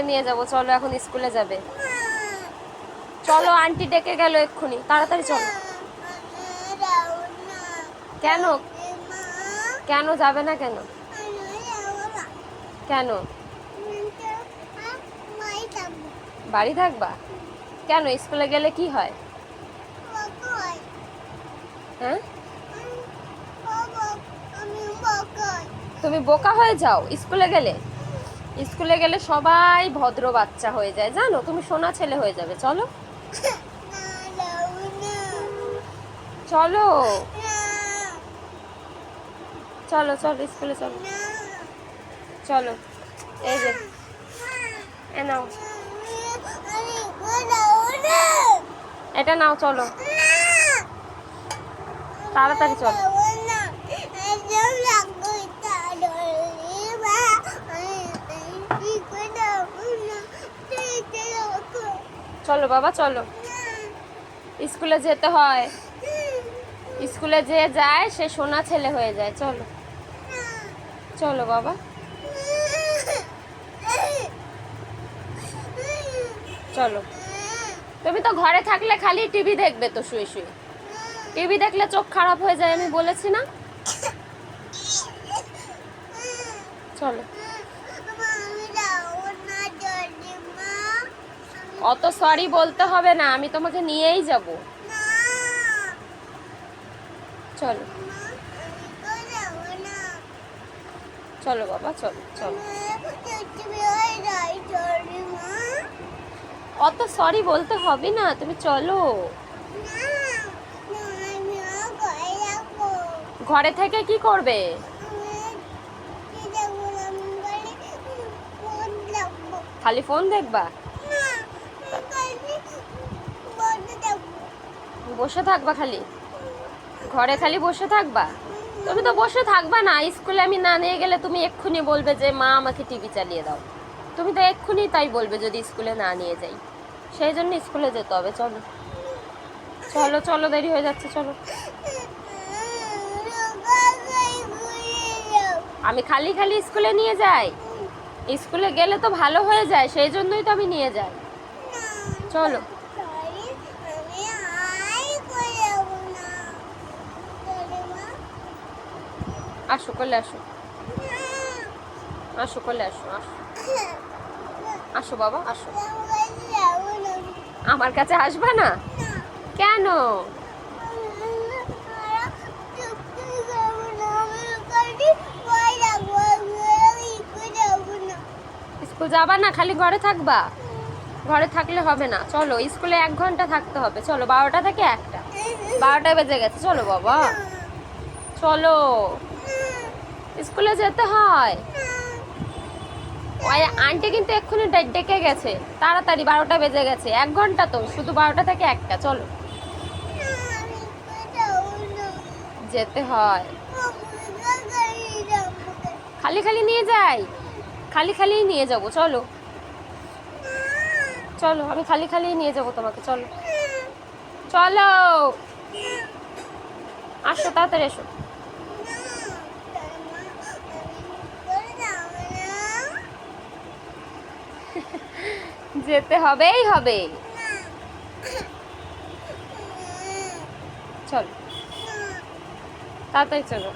নিয়ে যাব, চলো এখন স্কুলে যাবে। চলো আন্টি ডেকে গেল এক্ষুনি, তাড়াতাড়ি চলো। কেন কেন যাবে না কেন? কেন বাড়ি থাকবা? কেন স্কুলে গেলে কি হয়? হ্যাঁ, তুমি বোকা হয়ে যাও স্কুলে গেলে? স্কুলে গেলে সবাই ভদ্র বাচ্চা হয়ে যায় জানো, তুমি সোনা ছেলে হয়ে যাবে। চলো চলো চলো চলো স্কুলে চলো। চলো এই যে এ নাও, এটা নাও, চলো তাড়াতাড়ি চলো। চলো বাবা চলো, স্কুলে যেতে হয়, স্কুলে যে যায় সে সোনা ছেলে হয়ে যায়। চলো চলো বাবা চলো। তুমি তো ঘরে থাকলে খালি টিভি দেখবে তো, শুয়ে শুয়ে টিভি দেখলে চোখ খারাপ হয়ে যায়, আমি বলেছি না? চলো, অত সরি বলতে হবে না, আমি তোমাকে নিয়েই যাব। চলো চলো বাবা চলো চলো। অত সরি বলতে হবে না, তুমি চলো। ঘরে থেকে কি করবে? খালি ফোন দেখবা? বসে থাকবা খালি ঘরে, খালি বসে থাকবা? তুমি তো বসে থাকবা না, স্কুলে আমি না নিয়ে গেলে তুমি এক্ষুনি বলবে যে মা আমাকে টিভি চালিয়ে দাও। তুমি তো এক্ষুনি তাই বলবে যদি স্কুলে না নিয়ে যাই, সেই জন্য স্কুলে যেতে হবে। চলো চলো চলো, দেরি হয়ে যাচ্ছে, চলো। আমি খালি খালি স্কুলে নিয়ে যাই? স্কুলে গেলে তো ভালো হয়ে যায়, সেই জন্যই তো আমি নিয়ে যাই। চলো আসো, করলে আসো, আসো করলে আসো, আসো আসো বাবা আসো। আমার কাছে আসবা না? কেন? স্কুল যাবা না, খালি ঘরে থাকবা? ঘরে থাকলে হবে না, চলো স্কুলে 1 ঘন্টা থাকতে হবে। চলো 12টা থেকে 1টা, 12টা বেজে গেছে। চলো বাবা চলো, স্কুলে যেতে হয়। ওই আন্টি কিন্তু এক্ষুনি ডেকে গেছে, তাড়াতাড়ি 12টা বেজে গেছে, 1 ঘন্টা তো, শুধু 12টা থেকে 1টা। চলো যেতে হয়। খালি খালি নিয়ে যাই, খালি খালি নিয়ে যাব। চলো চলো, আমি খালি খালি নিয়ে যাব তোমাকে। চলো চলো আসো, তাড়াতাড়ি এসো। যেতে হবেই হবে। চলো তাড়াতাড়ি চলো।